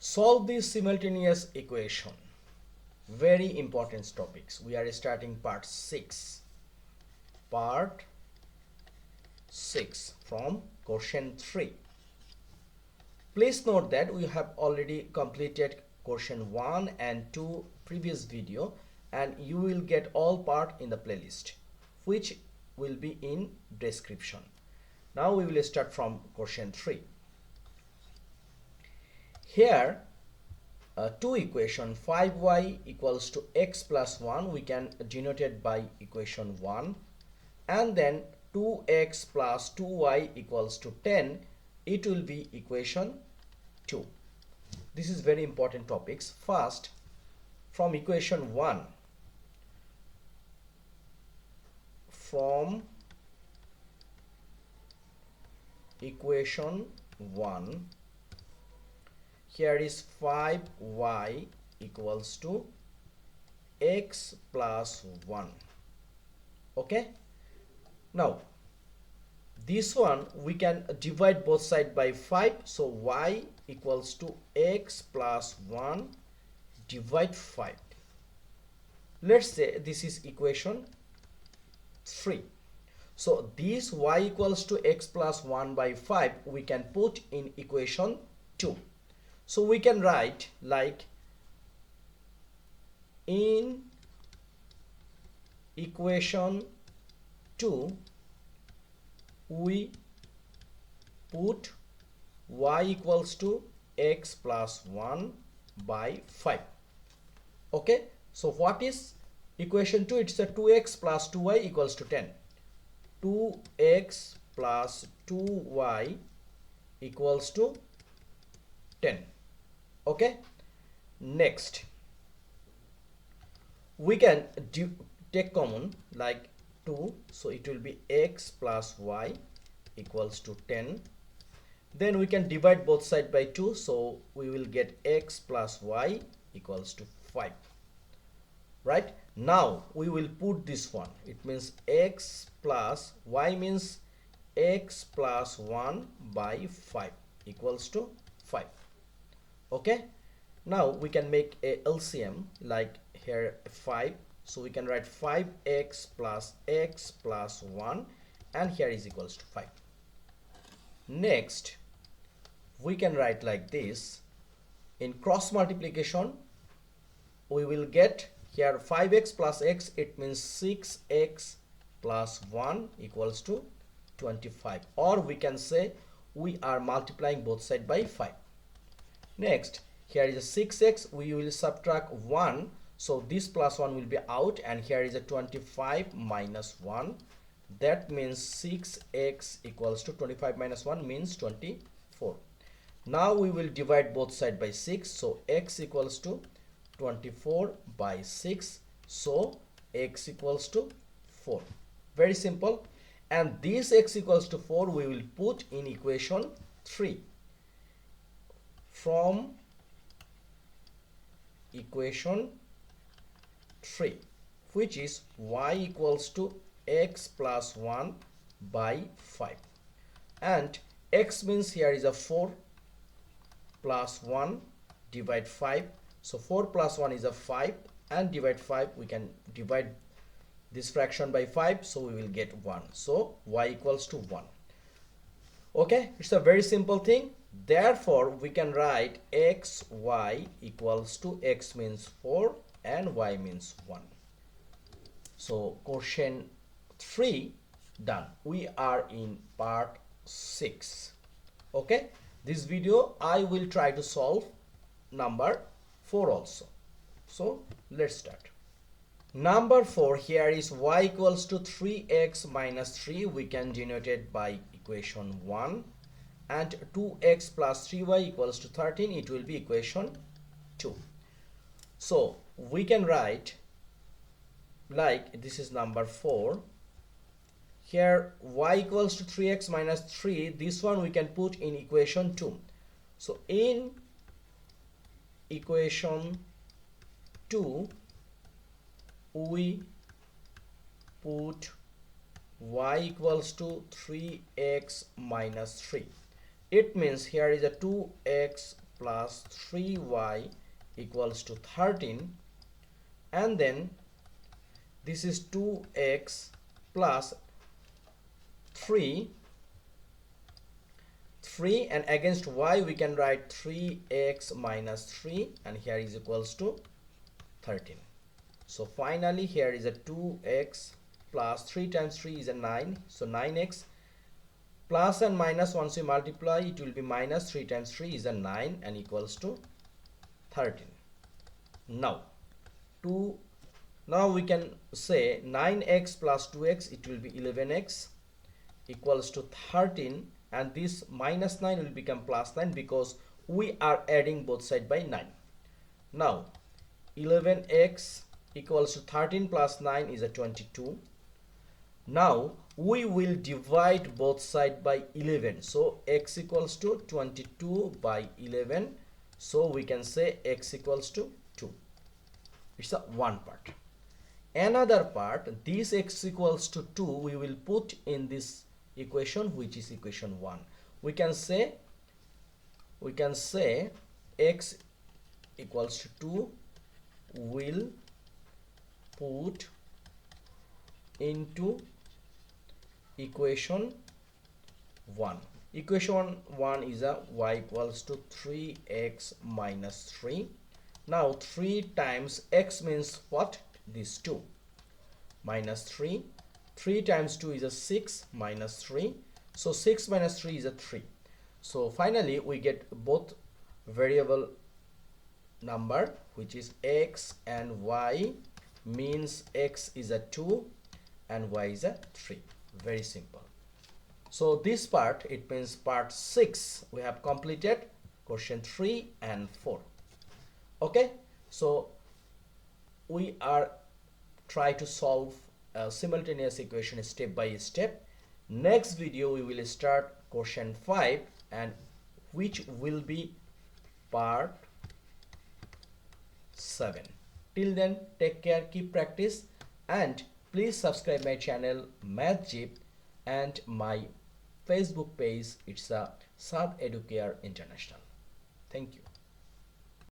Solve this simultaneous equation. Very important topics. We are starting part 6. Part 6 from question 3. Please note that we have already completed question 1 and 2 previous video, and you will get all part in the playlist, which will be in description. Now we will start from question 3. Here two equation 5y equals to x plus 1 we can denote it by equation 1, and then 2x plus 2y equals to 10, it will be equation 2. This is very important topics. First, from equation 1, here is 5y equals to x plus 1. Okay, now this one we can divide both sides by 5, so y equals to x plus 1 divide 5. Let's say this is equation 3. So this y equals to x plus 1 by 5 we can put in equation 2. So we can write like in equation 2 we put y equals to x plus 1 by 5. Okay, so what is equation 2? It's a 2x plus 2y equals to 10. 2x plus 2y equals to 10. Okay, next we can take common like 2, so it will be x plus y equals to 10. Then we can divide both sides by 2, so we will get x plus y equals to 5. Right, now we will put this one, it means x plus y means x plus 1 by 5 equals to 5. Okay, now we can make a LCM like here 5, so we can write 5x plus x plus 1, and here is equals to 5. Next we can write like this, in cross multiplication we will get here 5x plus x, it means 6x plus 1 equals to 25, or we can say we are multiplying both sides by 5. Next, here is a 6x, we will subtract 1, so this plus 1 will be out, and here is a 25 minus 1, that means 6x equals to 25 minus 1 means 24. Now we will divide both sides by 6, so x equals to 24 by 6, so x equals to 4. Very simple. And this x equals to 4 we will put in equation 3. From equation 3, which is y equals to x plus 1 by 5, and x means here is a 4 plus 1 divide 5, so 4 plus 1 is a 5, and divide 5, we can divide this fraction by 5, so we will get 1, so y equals to 1. Okay, it's a very simple thing. Therefore we can write x y equals to x means 4 and y means 1. So question 3 done. We are in part 6. Okay, this video I will try to solve number 4 also. So let's start. Number 4, here is y equals to 3x minus 3, we can denote it by equation 1, and 2x plus 3y equals to 13, it will be equation 2. So we can write like this is number 4. Here y equals to 3x minus 3, this one we can put in equation 2. So in equation 2 we put y equals to 3x minus 3. It means here is a 2x plus 3y equals to 13, and then this is 2x plus 3, and against y we can write 3x minus 3, and here is equals to 13. So finally here is a 2x plus 3 times 3 is a 9, so 9x, plus and minus once you multiply it will be minus 3 times 3 is a 9 and equals to 13. Now we can say 9x plus 2x, it will be 11x equals to 13, and this minus 9 will become plus 9 because we are adding both sides by 9. Now 11x equals to 13 plus 9 is a 22. Now we will divide both sides by 11, so x equals to 22 by 11, so we can say x equals to 2. It's a one part. Another part, this x equals to 2 we will put in this equation, which is equation 1. We can say x equals to 2 will put into equation 1. Equation 1 is a y equals to 3x minus 3. Now 3 times x means what? This 2 minus 3. 3 times 2 is a 6 minus 3. So 6 minus 3 is a 3. So finally we get both variable number, which is x and y, means x is a 2 and y is a 3. Very simple. So this part, it means part 6 we have completed, question 3 and 4. Okay, so we are try to solve a simultaneous equation step by step. Next video we will start question 5, and which will be part 7. Till then, take care, keep practice, and please subscribe my channel MathJip and my Facebook page. It's a Sub Educare International. Thank you.